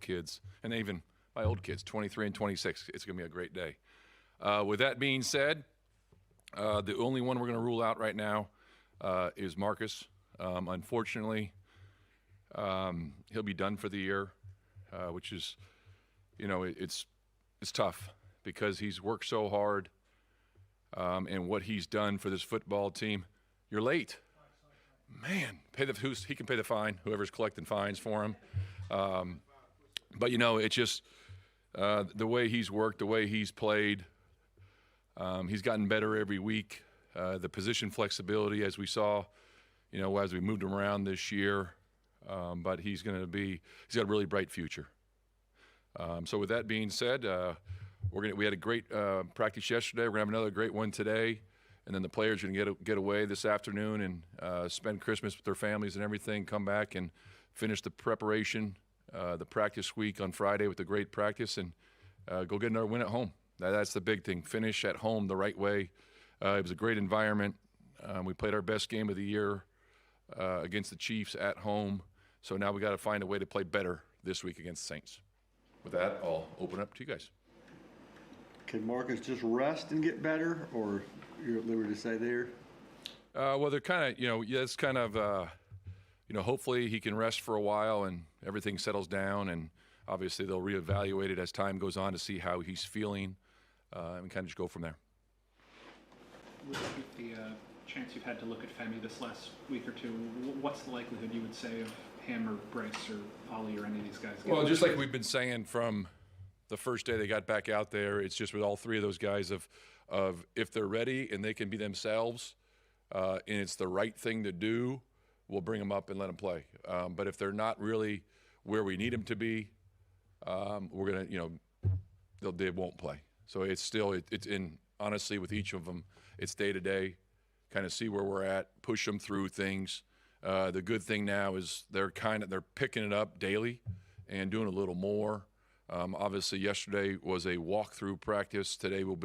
kids, and even my old kids, 23 and 26. It's going to be a great day. With that being said, the only one we're going to rule out right now is Marcus. Unfortunately, he'll be done for the year, which is, it's tough because he's worked so hard, and what he's done for this football team. You're late. Man, he can pay the fine, whoever's collecting fines for him. But, it's just the way he's worked, the way he's played. He's gotten better every week. The position flexibility, as we saw, as we moved him around this year. But he's got a really bright future. So with that being said, we had a great practice yesterday. We're going to have another great one today. And then the players are going to get away this afternoon and spend Christmas with their families and everything, come back and finish the preparation, the practice week on Friday with a great practice, and go get another win at home. That's the big thing. Finish at home the right way. It was a great environment. We played our best game of the year against the Chiefs at home. So now we got to find a way to play better this week against the Saints. With that, I'll open up to you guys. Can Marcus just rest and get better, or you're at liberty to say there? Well, they're kind of, it's kind of, hopefully he can rest for a while and everything settles down, and obviously they'll reevaluate it as time goes on to see how he's feeling, and kind of just go from there. With the chance you've had to look at Femi this last week or two, what's the likelihood you would say of him or Bryce or Ollie or any of these guys? Well, just like we've been saying from the first day they got back out there, it's just with all three of those guys of if they're ready and they can be themselves, and it's the right thing to do, we'll bring them up and let them play. But if they're not really where we need them to be, we're gonna, they won't play. So it's still, it's in, honestly, with each of them, it's day to day, kind of see where we're at, push them through things. The good thing now is they're picking it up daily and doing a little more. Obviously, yesterday was a walkthrough practice. Today we'll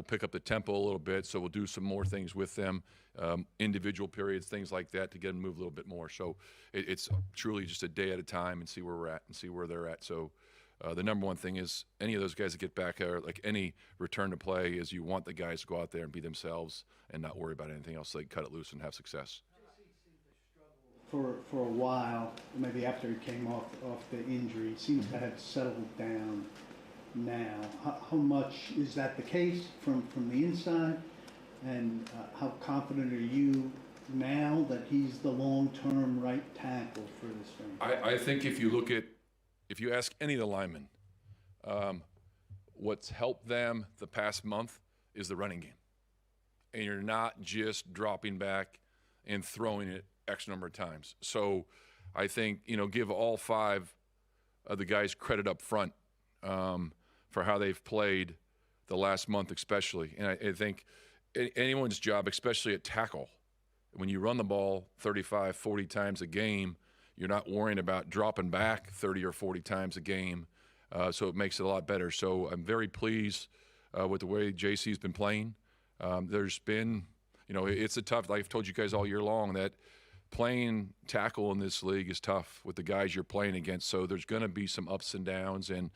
pick up the tempo a little bit, so we'll do some more things with them, individual periods, things like that, to get them to move a little bit more. So it's truly just a day at a time and see where we're at and see where they're at. So the number one thing is any of those guys that get back, like any return to play, is you want the guys to go out there and be themselves and not worry about anything else. So they cut it loose and have success. For a while, maybe after he came off the injury, seems to have settled down now. How much is that the case from the inside, and how confident are you now that he's the long-term right tackle for this franchise? I think if you ask any of the linemen, what's helped them the past month is the running game, and you're not just dropping back and throwing it X number of times. So I think, give all five of the guys credit up front for how they've played the last month especially. And I think anyone's job, especially at tackle, when you run the ball 35, 40 times a game, you're not worrying about dropping back 30 or 40 times a game, so it makes it a lot better. So I'm very pleased with the way JC's been playing. There's been, it's a tough, like I've told you guys all year long, that playing tackle in this league is tough with the guys you're playing against. So there's going to be some ups and downs, and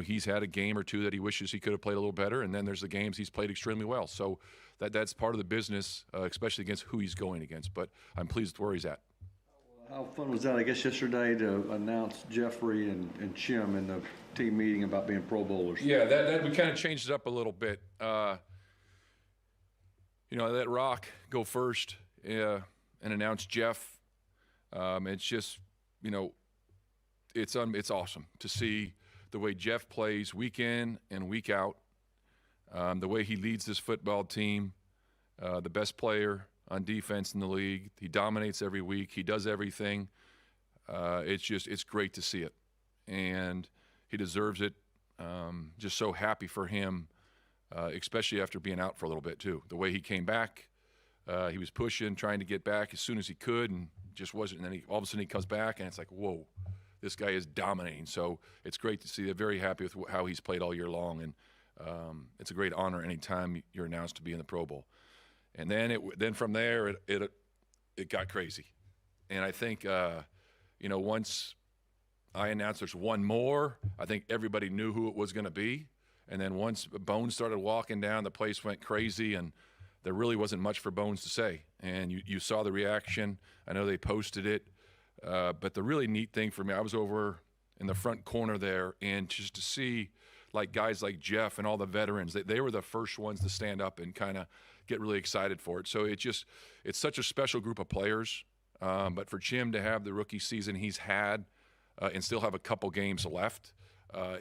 he's had a game or two that he wishes he could have played a little better, and then there's the games he's played extremely well. So that's part of the business, especially against who he's going against. But I'm pleased with where he's at. How fun was that, I guess, yesterday to announce Jeffrey and Chim in the team meeting about being Pro Bowlers? Yeah, that we kind of changed it up a little bit. Let Rock go first and announce Jeff. It's just, it's awesome to see the way Jeff plays week in and week out, the way he leads this football team, the best player on defense in the league. He dominates every week. He does everything. It's great to see it, and he deserves it. Just so happy for him, especially after being out for a little bit too. The way he came back, he was pushing, trying to get back as soon as he could, and just wasn't. And then all of a sudden he comes back, and it's like, whoa, this guy is dominating. So it's great to see. They're very happy with how he's played all year long, and it's a great honor anytime you're announced to be in the Pro Bowl. And then from there it got crazy, and I think once I announced there's one more, I think everybody knew who it was going to be. And then once Bones started walking down, the place went crazy, and there really wasn't much for Bones to say. And you saw the reaction. I know they posted it. But the really neat thing for me, I was over in the front corner there, and just to see like guys like Jeff and all the veterans, they were the first ones to stand up and kind of get really excited for it. So it's such a special group of players. But for Jim to have the rookie season he's had and still have a couple games left,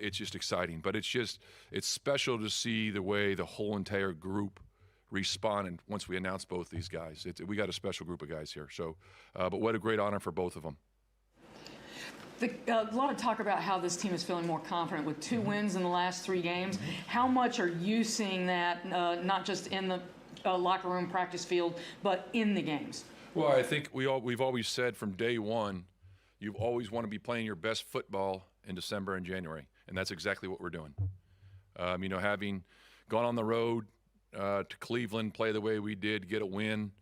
it's just exciting. But it's special to see the way the whole entire group responded once we announced both these guys. We got a special group of guys here. So, but what a great honor for both of them. A lot of talk about how this team is feeling more confident with 2 wins in the last 3 games. How much are you seeing that, not just in the locker room, practice field, but in the games? Well, I think we've always said from day one, you always want to be playing your best football in December and January, and that's exactly what we're doing. Having gone on the road to Cleveland, play the way we did, get a win.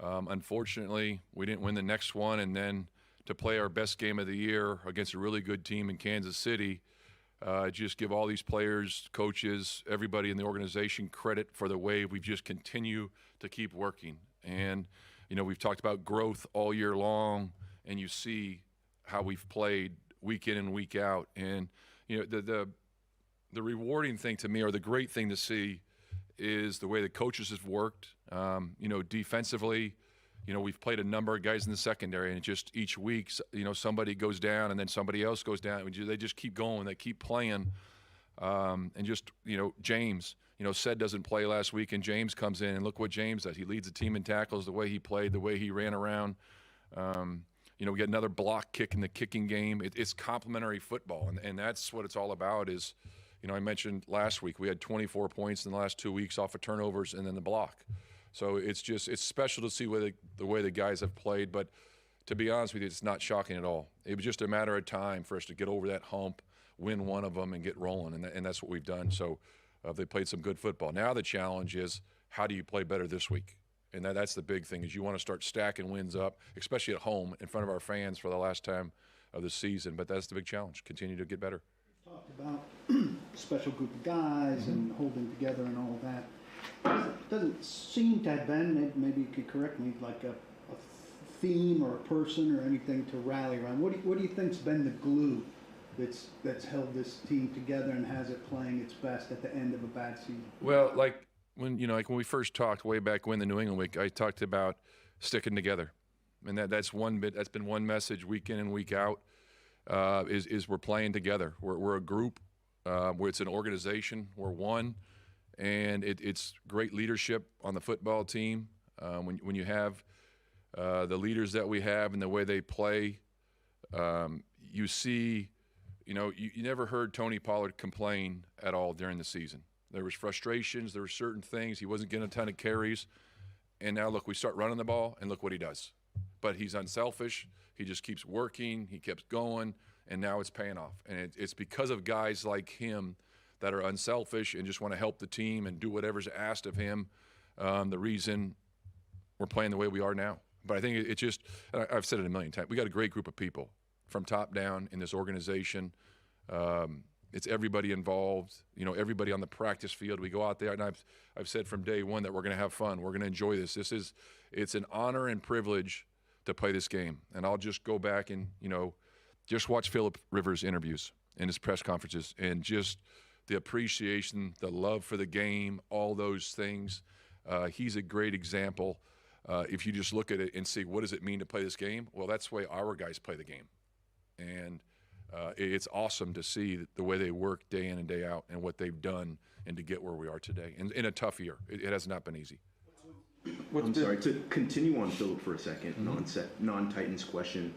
Unfortunately, we didn't win the next one, and then to play our best game of the year against a really good team in Kansas City, just give all these players, coaches, everybody in the organization credit for the way we just continue to keep working. And, we've talked about growth all year long, and you see how we've played week in and week out. And, the rewarding thing to me, or the great thing to see, is the way the coaches have worked. Defensively, we've played a number of guys in the secondary, and just each week, somebody goes down and then somebody else goes down. They just keep going. They keep playing. And just, James, said doesn't play last week, and James comes in, and look what James does. He leads the team in tackles, the way he played, the way he ran around. We get another block kick in the kicking game. It's complementary football, and that's what it's all about is, I mentioned last week we had 24 points in the last 2 weeks off of turnovers and then the block. So it's special to see the way the guys have played. But to be honest with you, it's not shocking at all. It was just a matter of time for us to get over that hump, win one of them, and get rolling. And that's what we've done. So they played some good football. Now the challenge is, how do you play better this week? And that's the big thing, is you want to start stacking wins up, especially at home in front of our fans for the last time of the season. But that's the big challenge, continue to get better. Talked about a special group of guys and holding together and all that. Doesn't seem to have been, maybe you could correct me, like a theme or a person or anything to rally around. What do you think's been the glue that's held this team together and has it playing its best at the end of a bad season? Well, when we first talked way back when the New England week, I talked about sticking together, and that's been one message week in and week out. Is we're playing together. We're a group. Where it's an organization. We're one, and it's great leadership on the football team. When you have the leaders that we have and the way they play, you see, you never heard Tony Pollard complain at all during the season. There was frustrations. There were certain things. He wasn't getting a ton of carries, and now look, we start running the ball, and look what he does. But he's unselfish. He just keeps working. He keeps going, and now it's paying off. And it's because of guys like him that are unselfish and just want to help the team and do whatever's asked of him, the reason we're playing the way we are now. But I think it's just, I've said it a million times, we got a great group of people from top down in this organization. It's everybody involved, everybody on the practice field. We go out there, and I've said from day one that we're going to have fun. We're going to enjoy this. It's an honor and privilege to play this game. And I'll just go back and, just watch Phillip Rivers' interviews and his press conferences, and just the appreciation, the love for the game, all those things. He's a great example. If you just look at it and see, what does it mean to play this game? Well, that's the way our guys play the game. And it's awesome to see the way they work day in and day out and what they've done and to get where we are today. And in a tough year. It has not been easy. I'm sorry, to continue on Phillip for a second, non-Titans question.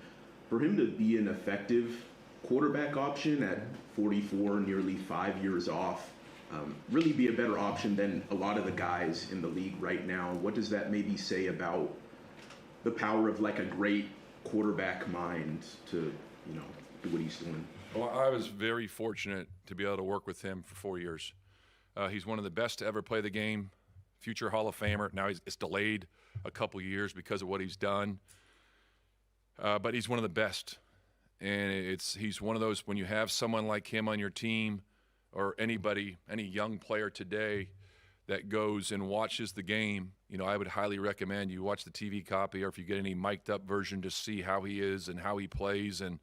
For him to be an effective quarterback option at 44, nearly 5 years off, really be a better option than a lot of the guys in the league right now, what does that maybe say about the power of like a great quarterback mind to, do what he's doing? Well, I was very fortunate to be able to work with him for 4 years. He's one of the best to ever play the game. Future Hall of Famer. Now it's delayed a couple years because of what he's done. But he's one of the best. And he's one of those, when you have someone like him on your team, or anybody, any young player today that goes and watches the game, I would highly recommend you watch the TV copy, or if you get any mic'd up version, to see how he is and how he plays, and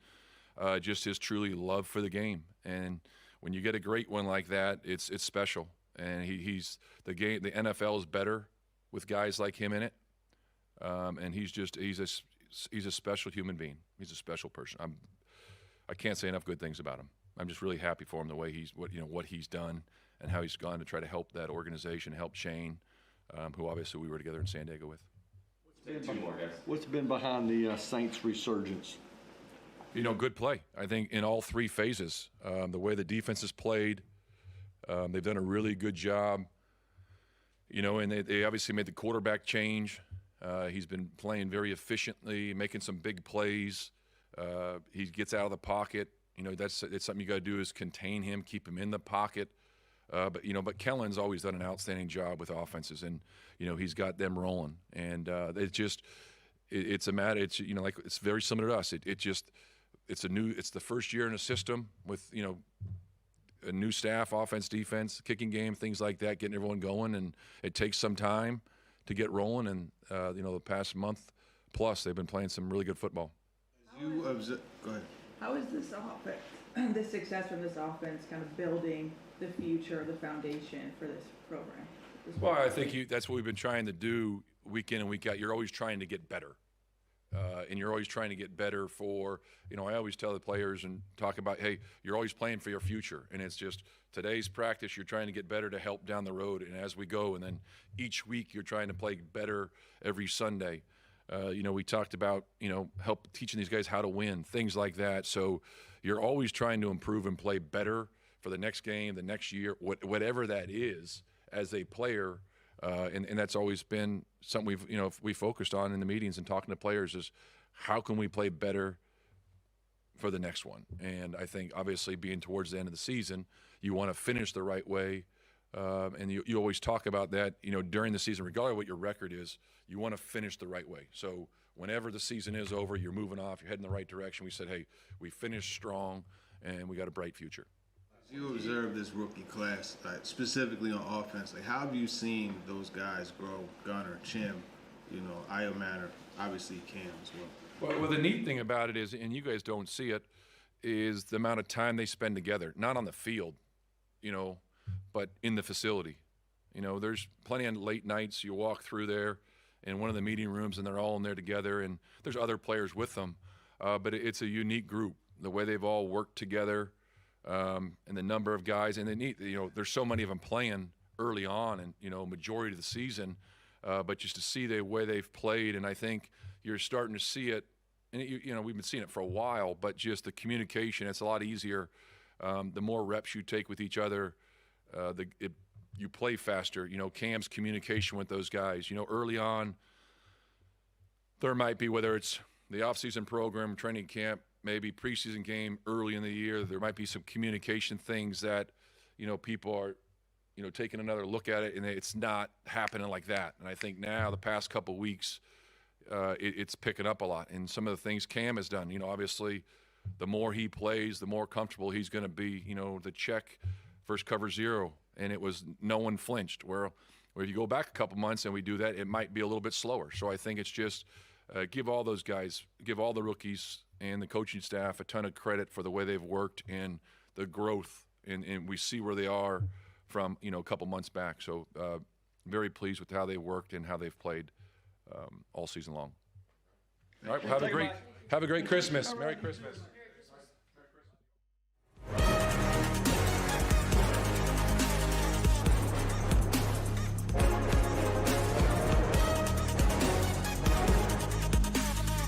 just his truly love for the game. And when you get a great one like that, it's special. And he's the game. The NFL is better with guys like him in it. And he's a special human being. He's a special person. I can't say enough good things about him. I'm just really happy for him, the way what he's done and how he's gone to try to help that organization, help Shane, who obviously we were together in San Diego with. What's been behind the Saints' resurgence? Good play. I think in all three phases, the way the defense has played, they've done a really good job. And they obviously made the quarterback change. He's been playing very efficiently, making some big plays. He gets out of the pocket. It's something you got to do, is contain him, keep him in the pocket. But Kellen's always done an outstanding job with offenses, and he's got them rolling. And it's a matter. It's very similar to us. It's the first year in a system with a new staff, offense, defense, kicking game, things like that, getting everyone going, and it takes some time to get rolling. And the past month plus, they've been playing some really good football. Go ahead. How is this offense, the success from this offense, kind of building the future, the foundation for this program? Well, I think that's what we've been trying to do week in and week out. You're always trying to get better. And you're always trying to get better for, I always tell the players and talk about, hey, you're always playing for your future. And it's just today's practice, you're trying to get better to help down the road. And as we go, and then each week you're trying to play better every Sunday. We talked about, help teaching these guys how to win, things like that. So you're always trying to improve and play better for the next game, the next year, whatever that is as a player. And that's always been something we focused on in the meetings and talking to players, is how can we play better for the next one? And I think obviously being towards the end of the season, you want to finish the right way. And you always talk about that, during the season, regardless of what your record is, you want to finish the right way. So whenever the season is over, you're moving off, you're heading the right direction. We said, hey, we finished strong and we got a bright future. As you observe this rookie class, specifically on offense, how have you seen those guys grow? Gunner, Chim, Io Manor, obviously Cam as well. Well, the neat thing about it is, and you guys don't see it, is the amount of time they spend together, not on the field, but in the facility. There's plenty of late nights you walk through there in one of the meeting rooms, and they're all in there together, and there's other players with them. But it's a unique group, the way they've all worked together, and the number of guys. And there's so many of them playing early on and, majority of the season. But just to see the way they've played, and I think you're starting to see it, and we've been seeing it for a while, but just the communication, it's a lot easier. The more reps you take with each other, you play faster. Cam's communication with those guys. Early on, there might be, whether it's the off-season program, training camp, maybe preseason game early in the year, there might be some communication things that, people are, taking another look at it, and it's not happening like that. And I think now, the past couple weeks, it's picking up a lot. And some of the things Cam has done, obviously, the more he plays, the more comfortable he's going to be. The check, first cover zero, and it was no one flinched. Where if you go back a couple months and we do that, it might be a little bit slower. So I think it's just give all those guys, give all the rookies and the coaching staff a ton of credit for the way they've worked and the growth, and we see where they are from a couple months back. So very pleased with how they worked and how they've played all season long. All right, well, have a great Christmas. Merry Christmas.